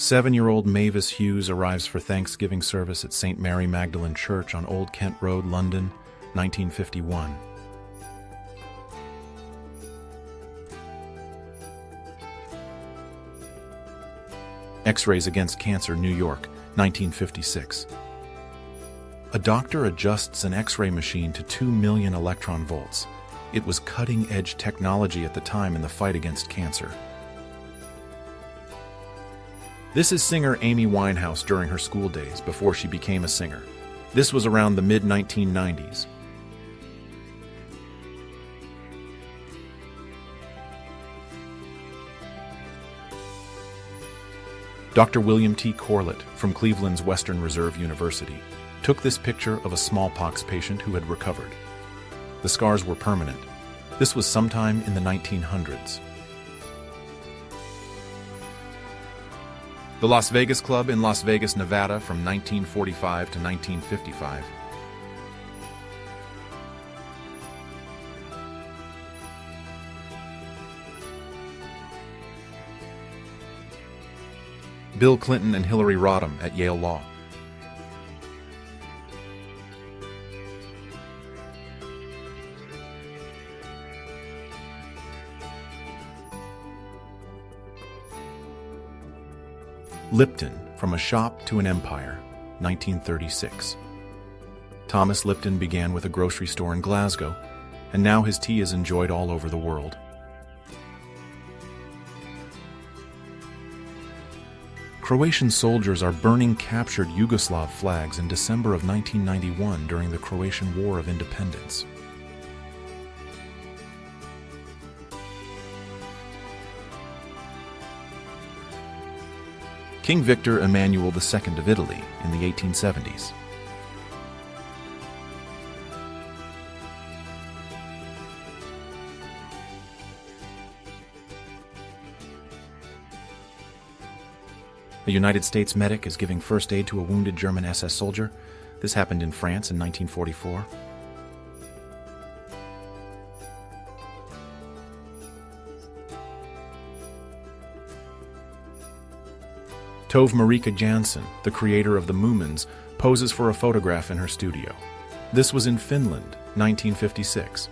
7-year-old Mavis Hughes arrives for Thanksgiving service at St. Mary Magdalene Church on Old Kent Road, London, 1951. X-rays against cancer, New York, 1956. A doctor adjusts an X-ray machine to 2 million electron volts. It was cutting-edge technology at the time in the fight against cancer. This is singer Amy Winehouse during her school days before she became a singer. This was around the mid-1990s. Dr. William T. Corlett from Cleveland's Western Reserve University took this picture of a smallpox patient who had recovered. The scars were permanent. This was sometime in the 1900s. The Las Vegas Club in Las Vegas, Nevada from 1945 to 1955. Bill Clinton and Hillary Rodham at Yale Law. Lipton, From a Shop to an Empire, 1936. Thomas Lipton began with a grocery store in Glasgow, and now his tea is enjoyed all over the world. Croatian soldiers are burning captured Yugoslav flags in December of 1991 during the Croatian War of Independence. King Victor Emmanuel II of Italy in the 1870s. A United States medic is giving first aid to a wounded German SS soldier. This happened in France in 1944. Tove Marika Jansson, the creator of the Moomins, poses for a photograph in her studio. This was in Finland, 1956.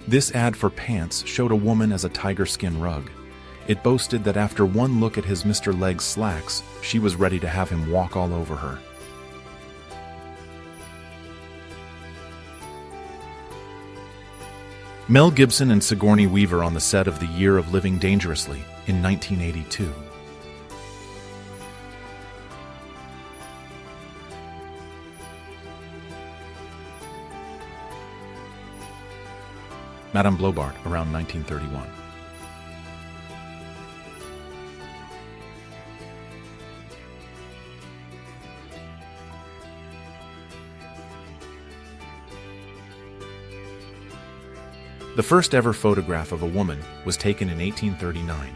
This ad for pants showed a woman as a tiger skin rug. It boasted that after one look at his Mr. Legs slacks, she was ready to have him walk all over her. Mel Gibson and Sigourney Weaver on the set of The Year of Living Dangerously in 1982. Madame Blobart, around 1931. The first ever photograph of a woman was taken in 1839,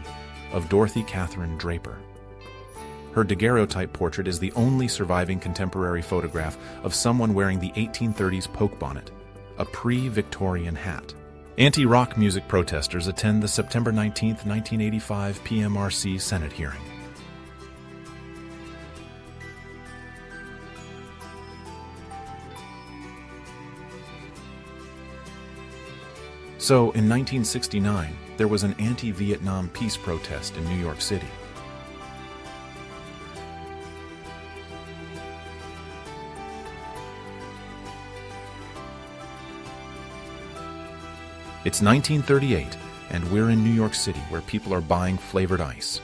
of Dorothy Catherine Draper. Her daguerreotype portrait is the only surviving contemporary photograph of someone wearing the 1830s poke bonnet, a pre-Victorian hat. Anti-rock music protesters attend the September 19, 1985 PMRC Senate hearing. So, in 1969, there was an anti-Vietnam peace protest in New York City. It's 1938, and we're in New York City where people are buying flavored ice.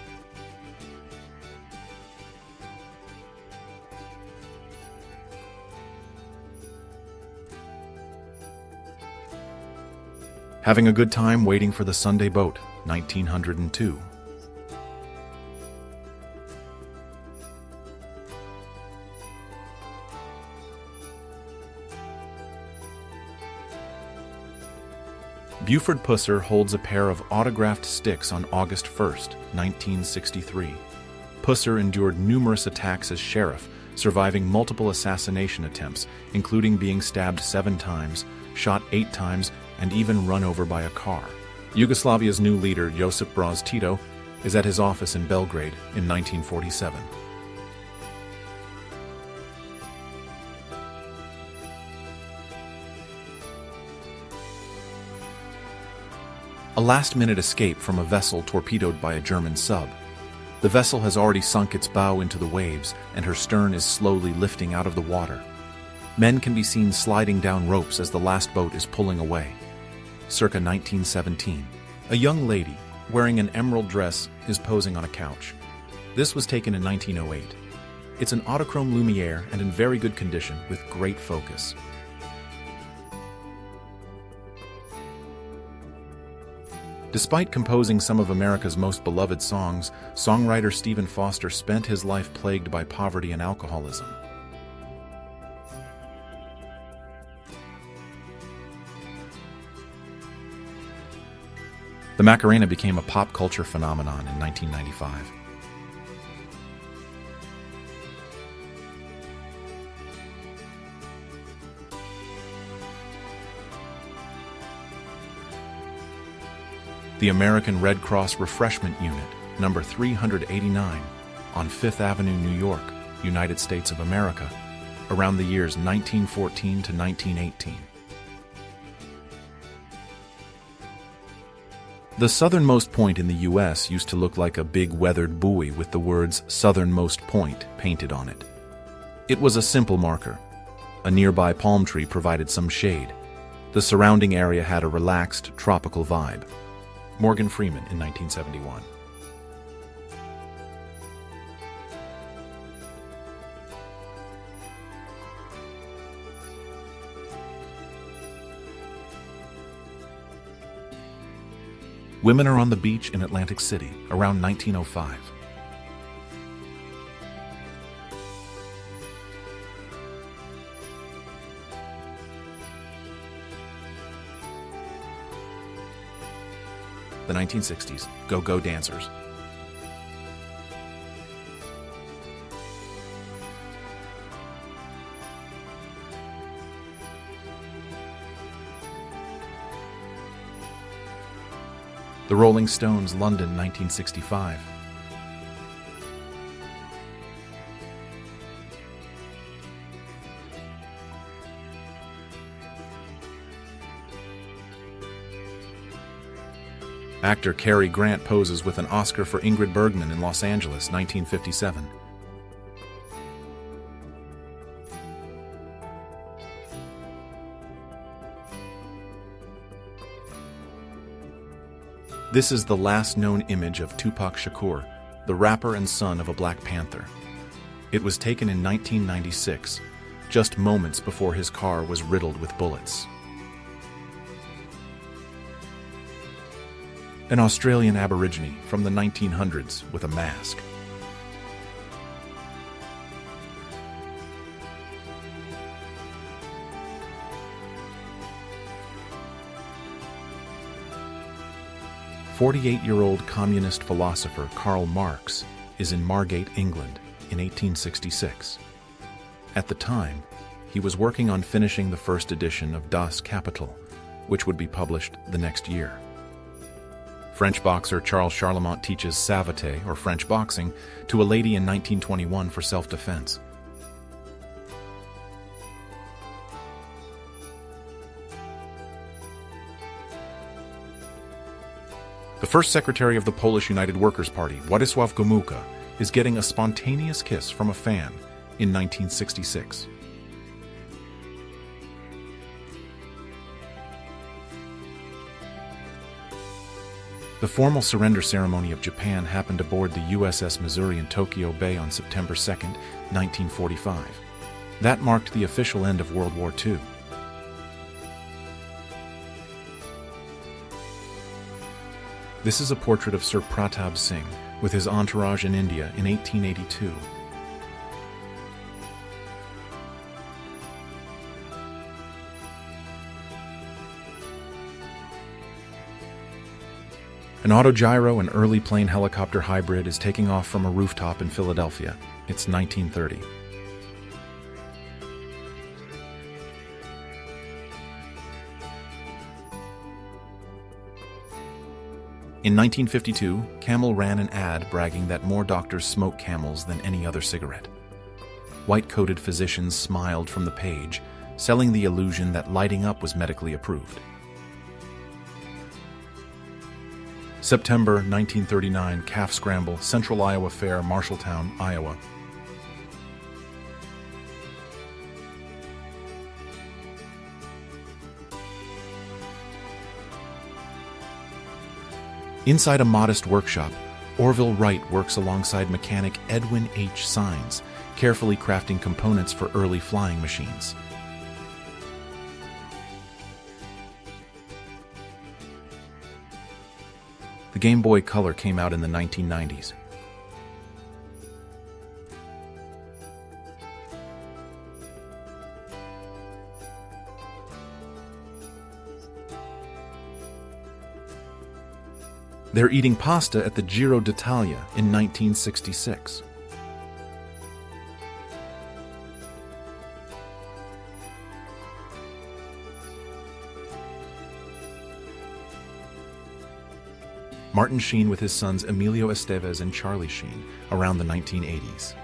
Having a good time waiting for the Sunday boat, 1902. Buford Pusser holds a pair of autographed sticks on August 1st, 1963. Pusser endured numerous attacks as sheriff, surviving multiple assassination attempts, including being stabbed 7 times, shot 8 times, and even run over by a car. Yugoslavia's new leader, Josip Broz Tito, is at his office in Belgrade in 1947. A last-minute escape from a vessel torpedoed by a German sub. The vessel has already sunk its bow into the waves, and her stern is slowly lifting out of the water. Men can be seen sliding down ropes as the last boat is pulling away. Circa 1917. A young lady, wearing an emerald dress, is posing on a couch. This was taken in 1908. It's an autochrome Lumiere and in very good condition with great focus. Despite composing some of America's most beloved songs, songwriter Stephen Foster spent his life plagued by poverty and alcoholism. The Macarena became a pop culture phenomenon in 1995. The American Red Cross Refreshment Unit, number 389, on Fifth Avenue, New York, United States of America, around the years 1914 to 1918. The southernmost point in the U.S. used to look like a big weathered buoy with the words "Southernmost Point" painted on it. It was a simple marker. A nearby palm tree provided some shade. The surrounding area had a relaxed, tropical vibe. Morgan Freeman in 1971. Women are on the beach in Atlantic City, around 1905. The 1960s, go-go dancers. The Rolling Stones, London, 1965. Actor Cary Grant poses with an Oscar for Ingrid Bergman in Los Angeles, 1957. This is the last known image of Tupac Shakur, the rapper and son of a Black Panther. It was taken in 1996, just moments before his car was riddled with bullets. An Australian Aborigine from the 1900s with a mask. "48-year-old communist philosopher Karl Marx is in Margate, England, in 1866. At the time, he was working on finishing the first edition of Das Kapital, which would be published the next year. French boxer Charles Charlemont teaches savate, or French boxing, to a lady in 1921 for self-defense. The first secretary of the Polish United Workers' Party, Władysław Gomułka, is getting a spontaneous kiss from a fan in 1966. The formal surrender ceremony of Japan happened aboard the USS Missouri in Tokyo Bay on September 2, 1945. That marked the official end of World War II. This is a portrait of Sir Pratap Singh with his entourage in India in 1882. An autogyro and early plane helicopter hybrid is taking off from a rooftop in Philadelphia. It's 1930. In 1952, Camel ran an ad bragging that more doctors smoke Camels than any other cigarette. White-coated physicians smiled from the page, selling the illusion that lighting up was medically approved. September 1939, Calf Scramble, Central Iowa Fair, Marshalltown, Iowa. Inside a modest workshop, Orville Wright works alongside mechanic Edwin H. Sines, carefully crafting components for early flying machines. The Game Boy Color came out in the 1990s. They're eating pasta at the Giro d'Italia in 1966. Martin Sheen with his sons Emilio Estevez and Charlie Sheen around the 1980s.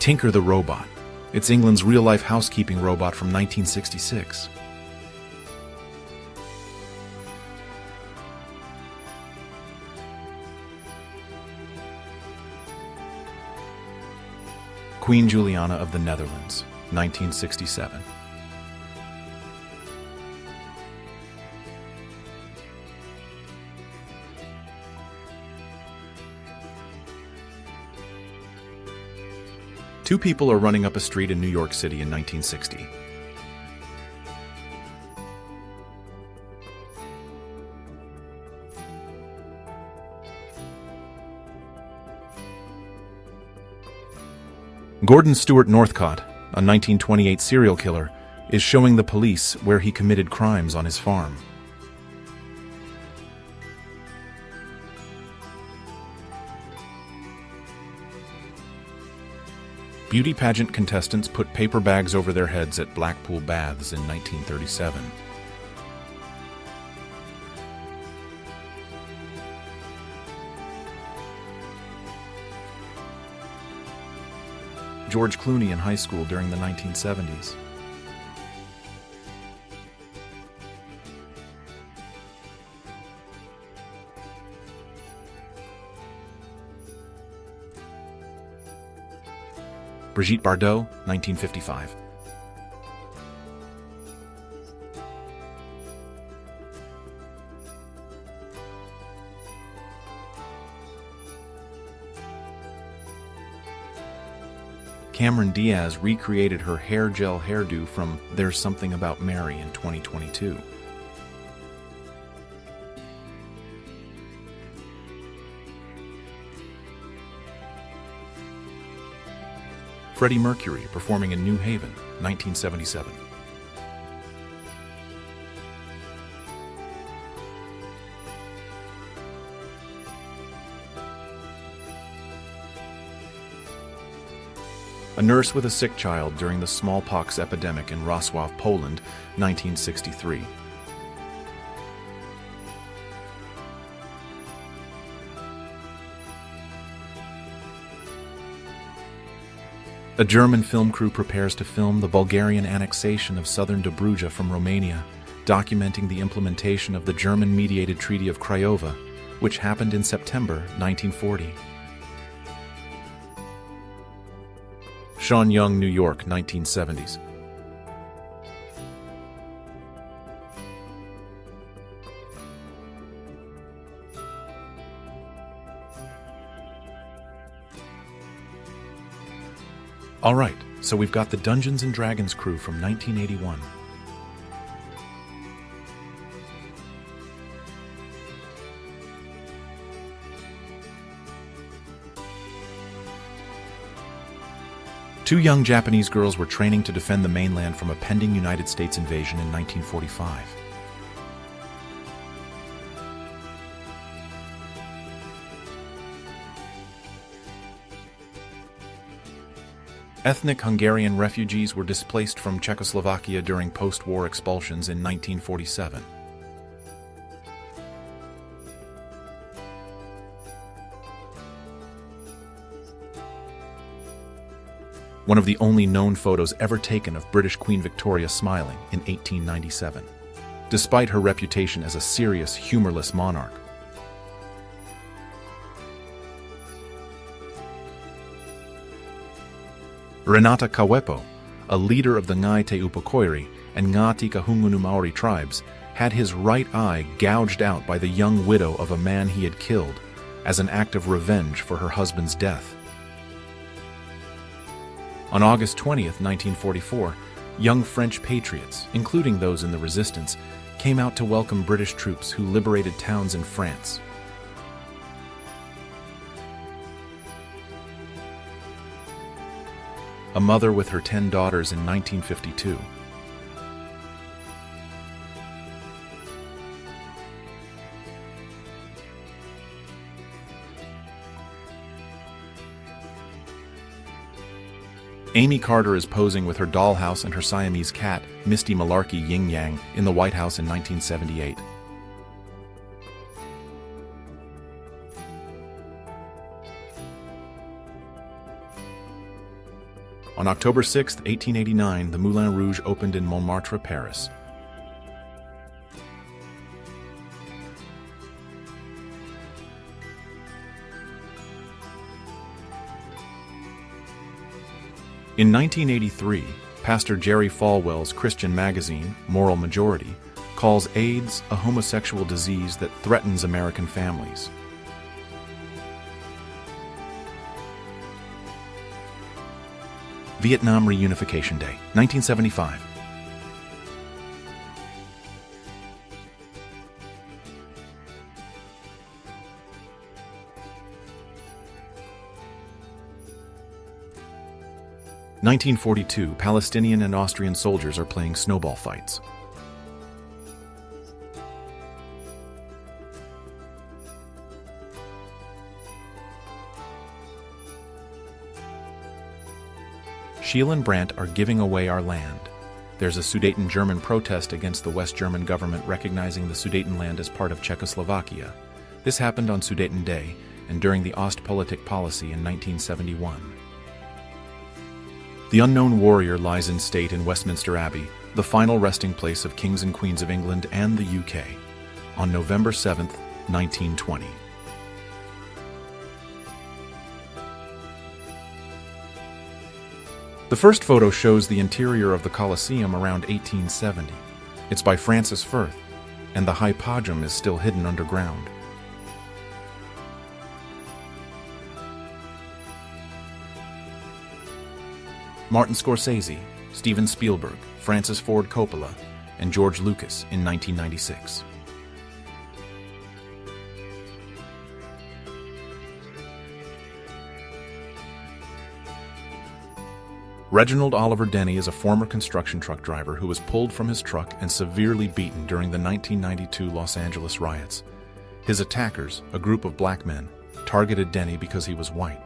Tinker the Robot. It's England's real-life housekeeping robot from 1966. Queen Juliana of the Netherlands, 1967. Two people are running up a street in New York City in 1960. Gordon Stewart Northcott, a 1928 serial killer, is showing the police where he committed crimes on his farm. Beauty pageant contestants put paper bags over their heads at Blackpool Baths in 1937. George Clooney in high school during the 1970s. Brigitte Bardot, 1955. Cameron Diaz recreated her hair gel hairdo from There's Something About Mary in 2022. Freddie Mercury performing in New Haven, 1977. A nurse with a sick child during the smallpox epidemic in Wrocław, Poland, 1963. A German film crew prepares to film the Bulgarian annexation of southern Dobruja from Romania, documenting the implementation of the German-mediated Treaty of Craiova, which happened in September 1940. Sean Young, New York, 1970s. All right, so we've got the Dungeons & Dragons crew from 1981. Two young Japanese girls were training to defend the mainland from a pending United States invasion in 1945. Ethnic Hungarian refugees were displaced from Czechoslovakia during post-war expulsions in 1947. One of the only known photos ever taken of British Queen Victoria smiling in 1897, despite her reputation as a serious, humorless monarch. Renata Kawepo, a leader of the Ngai Te Upakoiri and Ngati Kahungunu Maori tribes, had his right eye gouged out by the young widow of a man he had killed as an act of revenge for her husband's death. On August 20th, 1944, young French patriots, including those in the resistance, came out to welcome British troops who liberated towns in France. A mother with her 10 daughters in 1952. Amy Carter is posing with her dollhouse and her Siamese cat, Misty Malarkey Yin Yang, in the White House in 1978. On October 6, 1889, the Moulin Rouge opened in Montmartre, Paris. In 1983, Pastor Jerry Falwell's Christian magazine, Moral Majority, calls AIDS a homosexual disease that threatens American families. Vietnam Reunification Day, 1975. In 1942, Palestinian and Austrian soldiers are playing snowball fights. Scheel and Brandt are giving away our land. There's a Sudeten-German protest against the West German government recognizing the Sudetenland as part of Czechoslovakia. This happened on Sudeten Day and during the Ostpolitik policy in 1971. The unknown warrior lies in state in Westminster Abbey, the final resting place of kings and queens of England and the UK, on November 7, 1920. The first photo shows the interior of the Colosseum around 1870. It's by Francis Firth, and the High Podium is still hidden underground. Martin Scorsese, Steven Spielberg, Francis Ford Coppola, and George Lucas in 1996. Reginald Oliver Denny is a former construction truck driver who was pulled from his truck and severely beaten during the 1992 Los Angeles riots. His attackers, a group of black men, targeted Denny because he was white.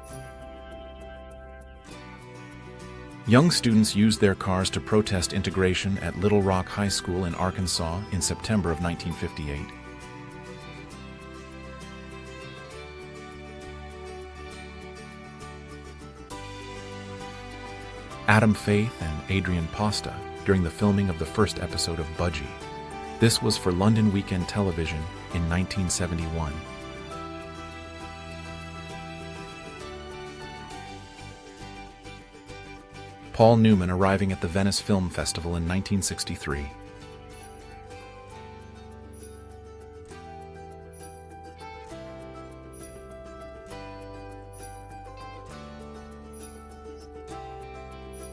Young students used their cars to protest integration at Little Rock High School in Arkansas in September of 1958. Adam Faith and Adrian Posta during the filming of the first episode of Budgie. This was for London Weekend Television in 1971. Paul Newman arriving at the Venice Film Festival in 1963.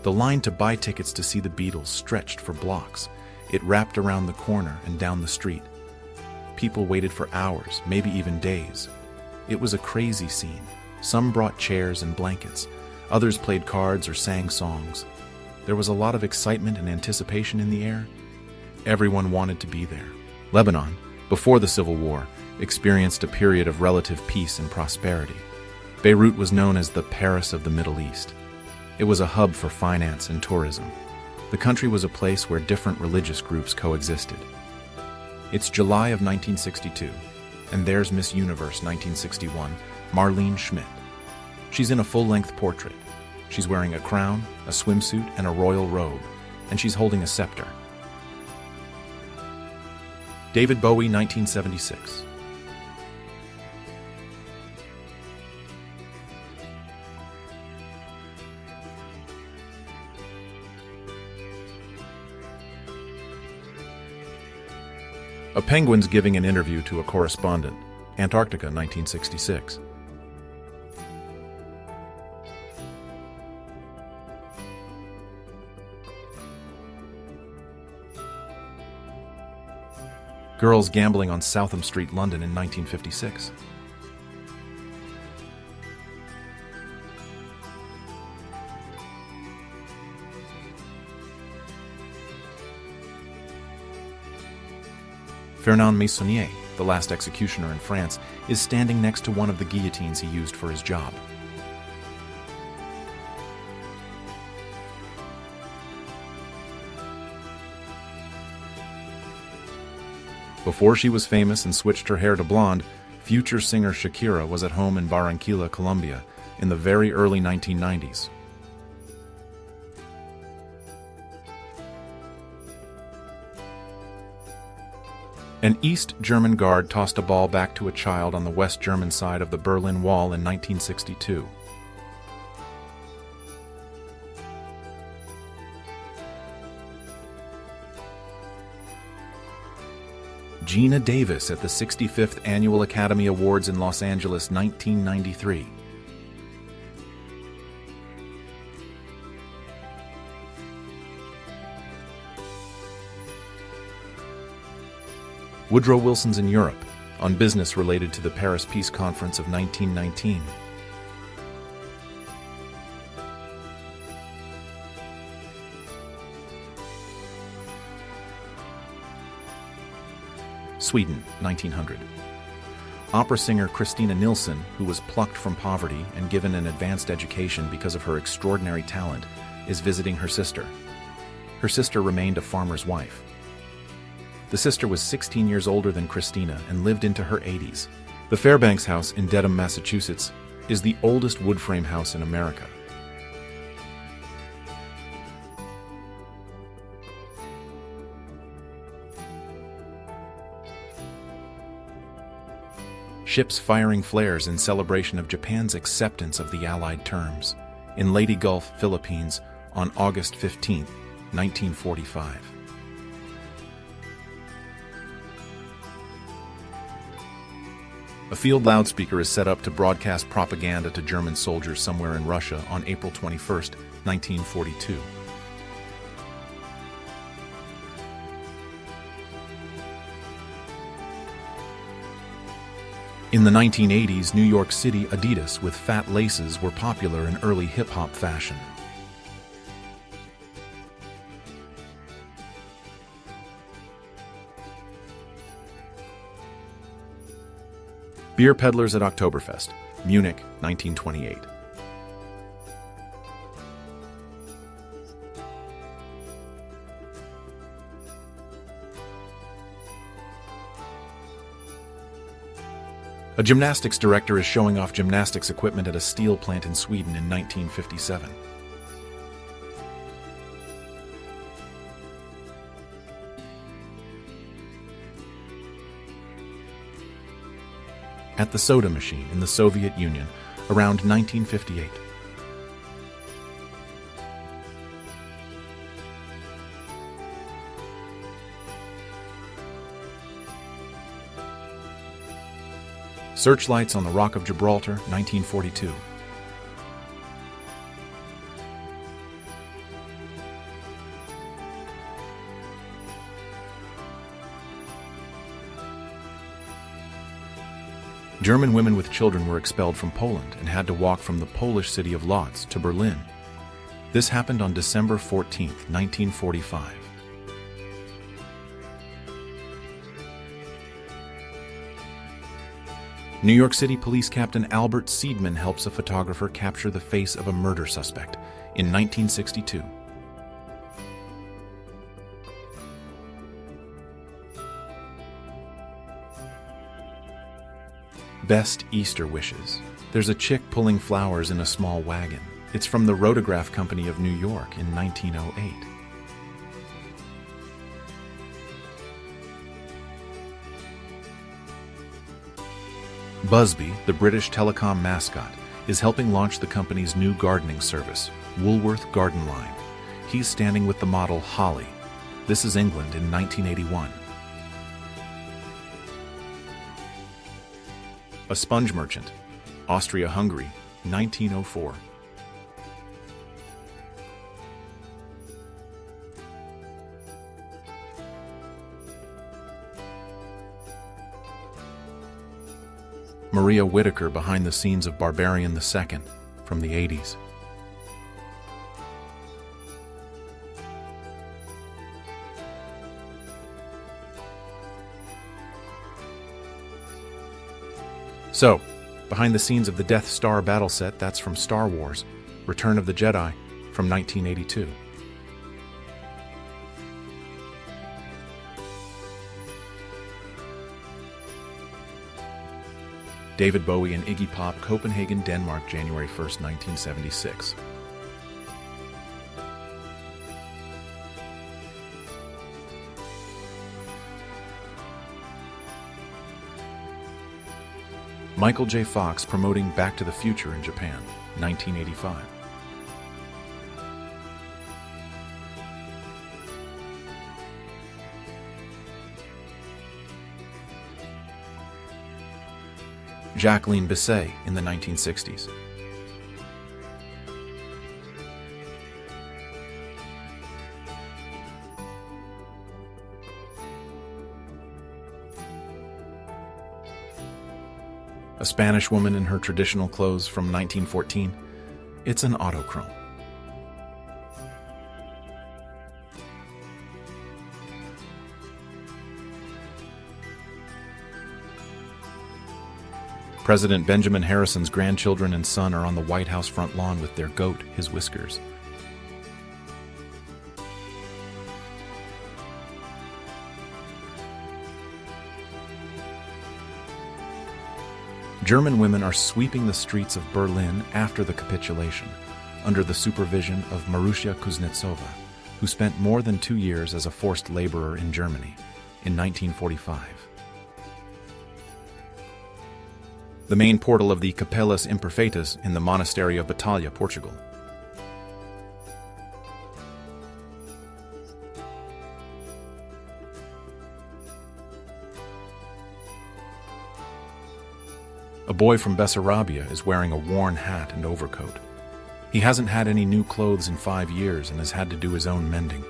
The line to buy tickets to see the Beatles stretched for blocks. It wrapped around the corner and down the street. People waited for hours, maybe even days. It was a crazy scene. Some brought chairs and blankets. Others played cards or sang songs. There was a lot of excitement and anticipation in the air. Everyone wanted to be there. Lebanon, before the Civil War, experienced a period of relative peace and prosperity. Beirut was known as the Paris of the Middle East. It was a hub for finance and tourism. The country was a place where different religious groups coexisted. It's July of 1962, and there's Miss Universe 1961, Marlene Schmidt. She's in a full-length portrait. She's wearing a crown, a swimsuit, and a royal robe, and she's holding a scepter. David Bowie 1976. A penguin's giving an interview to a correspondent. Antarctica 1966. Girls gambling on Southam Street, London in 1956. Fernand Meissonier, the last executioner in France, is standing next to one of the guillotines he used for his job. Before she was famous and switched her hair to blonde, future singer Shakira was at home in Barranquilla, Colombia, in the very early 1990s. An East German guard tossed a ball back to a child on the West German side of the Berlin Wall in 1962. Gina Davis at the 65th Annual Academy Awards in Los Angeles, 1993. Woodrow Wilson's in Europe, on business related to the Paris Peace Conference of 1919. Sweden, 1900. Opera singer Christina Nilsson, who was plucked from poverty and given an advanced education because of her extraordinary talent, is visiting her sister. Her sister remained a farmer's wife. The sister was 16 years older than Christina and lived into her 80s. The Fairbanks House in Dedham, Massachusetts, is the oldest wood frame house in America. Ships firing flares in celebration of Japan's acceptance of the Allied terms in Leyte Gulf, Philippines, on August 15, 1945. A field loudspeaker is set up to broadcast propaganda to German soldiers somewhere in Russia on April 21, 1942. In the 1980s, New York City Adidas with fat laces were popular in early hip-hop fashion. Beer peddlers at Oktoberfest, Munich, 1928. A gymnastics director is showing off gymnastics equipment at a steel plant in Sweden in 1957. At the soda machine in the Soviet Union around 1958. Searchlights on the Rock of Gibraltar, 1942. German women with children were expelled from Poland and had to walk from the Polish city of Lodz to Berlin. This happened on December 14, 1945. New York City Police Captain Albert Seidman helps a photographer capture the face of a murder suspect in 1962. Best Easter wishes. There's a chick pulling flowers in a small wagon. It's from the Rotograph Company of New York in 1908. Busby, the British telecom mascot, is helping launch the company's new gardening service, Woolworth Garden Line. He's standing with the model Holly. This is England in 1981. A sponge merchant, Austria-Hungary, 1904. Maria Whittaker behind the scenes of Barbarian II from the 80s. So, behind the scenes of the Death Star battle set, that's from Star Wars, Return of the Jedi from 1982. David Bowie and Iggy Pop, Copenhagen, Denmark, January 1st, 1976. Michael J. Fox promoting Back to the Future in Japan, 1985. Jacqueline Bisset in the 1960s. A Spanish woman in her traditional clothes from 1914. It's an autochrome. President Benjamin Harrison's grandchildren and son are on the White House front lawn with their goat, his Whiskers. German women are sweeping the streets of Berlin after the capitulation, under the supervision of Marusia Kuznetsova, who spent more than 2 years as a forced laborer in Germany in 1945. The main portal of the Capelas Imperfeitas in the Monastery of Batalha, Portugal. A boy from Bessarabia is wearing a worn hat and overcoat. He hasn't had any new clothes in 5 years and has had to do his own mending.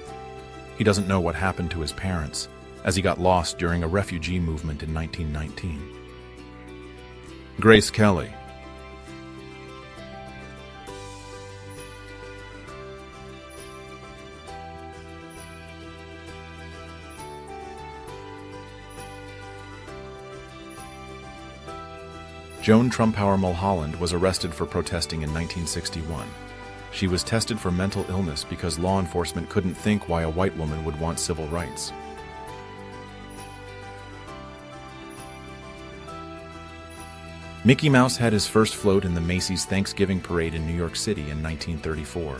He doesn't know what happened to his parents, as he got lost during a refugee movement in 1919. Grace Kelly. Joan Trumpauer Mulholland was arrested for protesting in 1961. She was tested for mental illness because law enforcement couldn't think why a white woman would want civil rights. Mickey Mouse had his first float in the Macy's Thanksgiving Parade in New York City in 1934.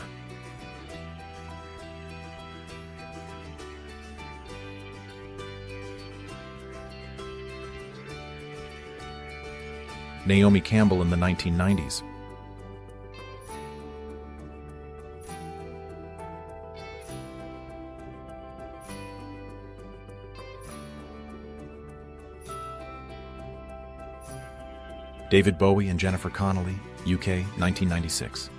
Naomi Campbell in the 1990s. David Bowie and Jennifer Connelly, UK, 1996.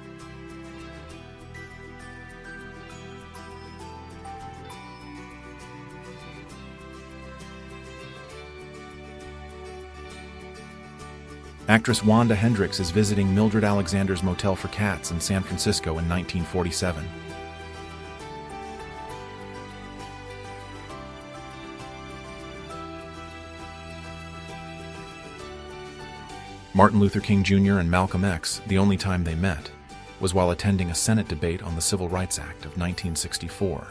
Actress Wanda Hendricks is visiting Mildred Alexander's Motel for Cats in San Francisco in 1947. Martin Luther King Jr. and Malcolm X, the only time they met, was while attending a Senate debate on the Civil Rights Act of 1964.